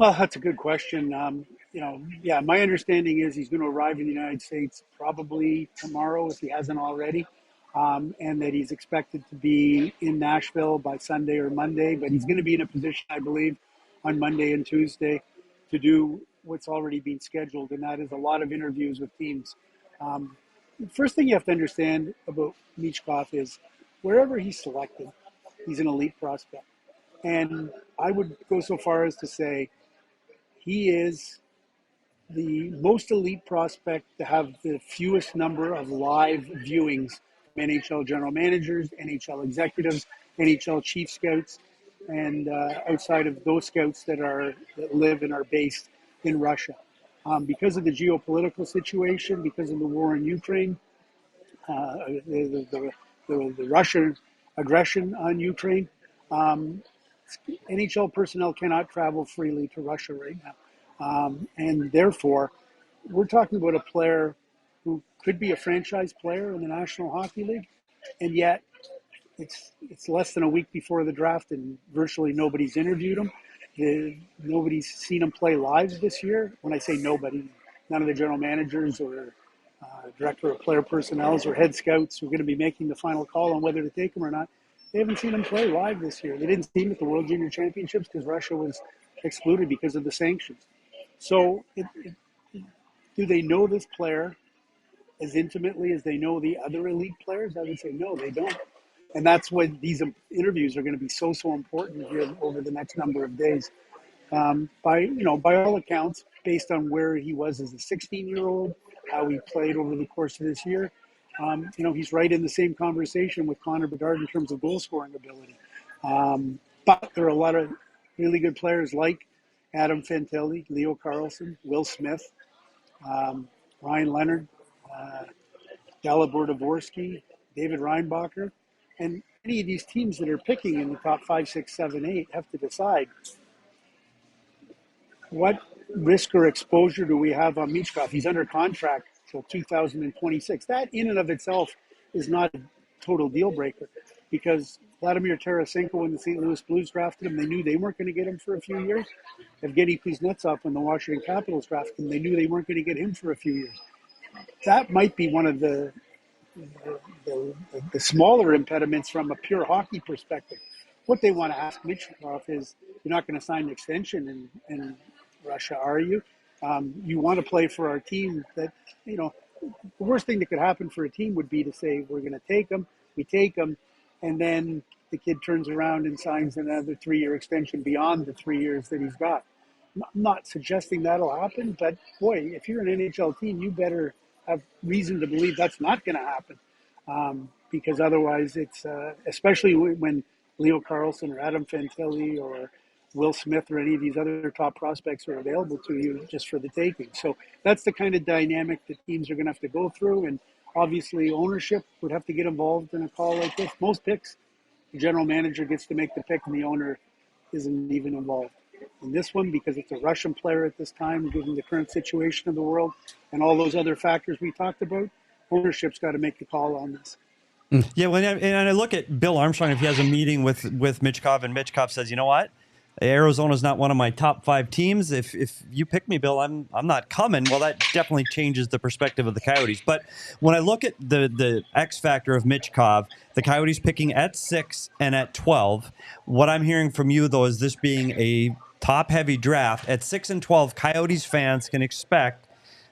Well, that's a good question. Yeah, my understanding is he's going to arrive in the United States probably tomorrow if he hasn't already, and that he's expected to be in Nashville by Sunday or Monday. But he's going to be in a position, I believe, on Monday and Tuesday to do what's already been scheduled, and that is a lot of interviews with teams. The first thing you have to understand about Michkov is wherever he's selected, he's an elite prospect. And I would go so far as to say he is the most elite prospect to have the fewest number of live viewings from NHL general managers, NHL executives, NHL chief scouts, and outside of those scouts that live and are based in Russia. Because of the geopolitical situation, because of the war in Ukraine, the Russian aggression on Ukraine, NHL personnel cannot travel freely to Russia right now. And therefore, we're talking about a player who could be a franchise player in the National Hockey League, and yet it's less than a week before the draft, and virtually nobody's interviewed him. Nobody's seen him play live this year. When I say nobody, none of the general managers or director of player personnel or head scouts who are going to be making the final call on whether to take him or not. They haven't seen him play live this year. They didn't see him at the World Junior Championships because Russia was excluded because of the sanctions. So do they know this player as intimately as they know the other elite players? I would say no, they don't. And that's why these interviews are going to be so important here over the next number of days. By all accounts, based on where he was as a 16-year-old, how he played over the course of this year, he's right in the same conversation with Connor Bedard in terms of goal scoring ability. But there are a lot of really good players like Adam Fantilli, Leo Carlsson, Will Smith, Ryan Leonard, Dalibor Dvorsky, David Reinbacher. And any of these teams that are picking in the top 5, 6, 7, 8 have to decide what risk or exposure do we have on Michkov. He's under contract till 2026. That in and of itself is not a total deal breaker because Vladimir Tarasenko, when the St. Louis Blues drafted him, they knew they weren't going to get him for a few years. Evgeny Kuznetsov, when the Washington Capitals drafted him, they knew they weren't going to get him for a few years. That might be one of the smaller impediments from a pure hockey perspective. What they want to ask Michkov is, you're not going to sign an extension in Russia, are you? You want to play for our team. That, the worst thing that could happen for a team would be to say, we're going to take him, we take him, and then the kid turns around and signs another 3-year extension beyond the 3 years that he's got. I'm not suggesting that'll happen, but boy, if you're an NHL team, you better have reason to believe that's not going to happen, because otherwise it's, especially when Leo Carlsson or Adam Fantilli or Will Smith or any of these other top prospects are available to you just for the taking. So that's the kind of dynamic that teams are going to have to go through, and obviously ownership would have to get involved in a call like this. Most picks, the general manager gets to make the pick and the owner isn't even involved. In this one, because it's a Russian player at this time, given the current situation of the world and all those other factors we talked about, ownership's got to make the call on this. Yeah, and I look at Bill Armstrong, if he has a meeting with Michkov, and Michkov says, you know what, Arizona's not one of my top 5 teams. If you pick me, Bill, I'm not coming. Well, that definitely changes the perspective of the Coyotes. But when I look at the X factor of Michkov, the Coyotes picking at 6 and at 12, what I'm hearing from you, though, is this being a top-heavy draft. At 6 and 12, Coyotes fans can expect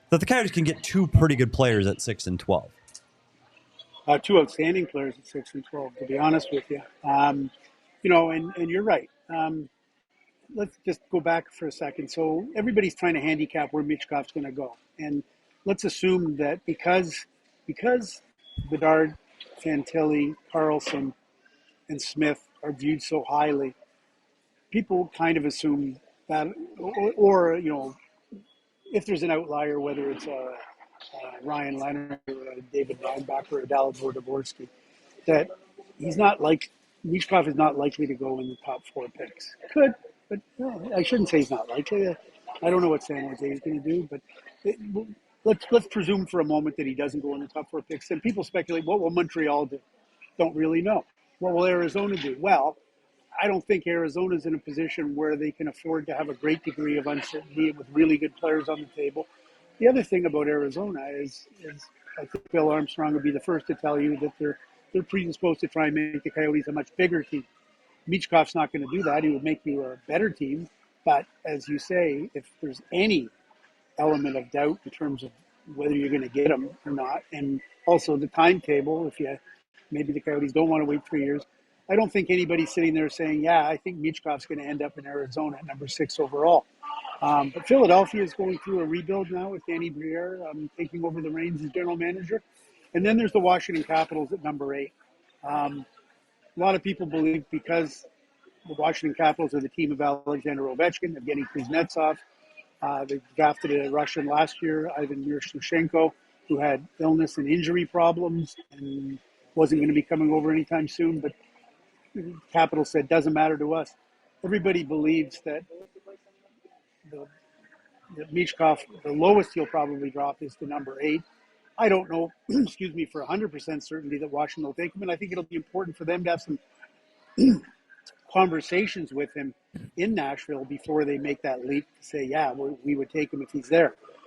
that the Coyotes can get 2 pretty good players at 6 and 12. 2 outstanding players at 6 and 12, to be honest with you. And you're right. Let's just go back for a second. So everybody's trying to handicap where Michkov's going to go. And let's assume that because Bedard, Fantilli, Carlson, and Smith are viewed so highly, people kind of assume that, or if there's an outlier, whether it's Ryan Leonard or David Reinbacher or Dalibor Dvorsky, that Michkov is not likely to go in the top 4 picks. Could, but I shouldn't say he's not likely. I don't know what San Jose is going to do, but let's presume for a moment that he doesn't go in the top 4 picks. And people speculate, what will Montreal do? Don't really know. What will Arizona do? Well, I don't think Arizona's in a position where they can afford to have a great degree of uncertainty with really good players on the table. The other thing about Arizona is I think Bill Armstrong would be the first to tell you that they're predisposed to try and make the Coyotes a much bigger team. Michkov's not going to do that. He would make you a better team. But as you say, if there's any element of doubt in terms of whether you're going to get him or not, and also the timetable, if you maybe the Coyotes don't want to wait 3 years, I don't think anybody's sitting there saying, yeah, I think Michkov's going to end up in Arizona at number 6 overall. But Philadelphia is going through a rebuild now with Danny Briere taking over the reins as general manager. And then there's the Washington Capitals at number 8. A lot of people believe because the Washington Capitals are the team of Alexander Ovechkin, of getting Kuznetsov. They drafted a Russian last year, Ivan Miroshnichenko, who had illness and injury problems and wasn't going to be coming over anytime soon. But the Capitals said, doesn't matter to us. Everybody believes that Michkov, the lowest he'll probably drop is to number 8. I don't know, excuse me, for 100% certainty that Washington will take him, and I think it'll be important for them to have some conversations with him in Nashville before they make that leap to say, yeah, we would take him if he's there.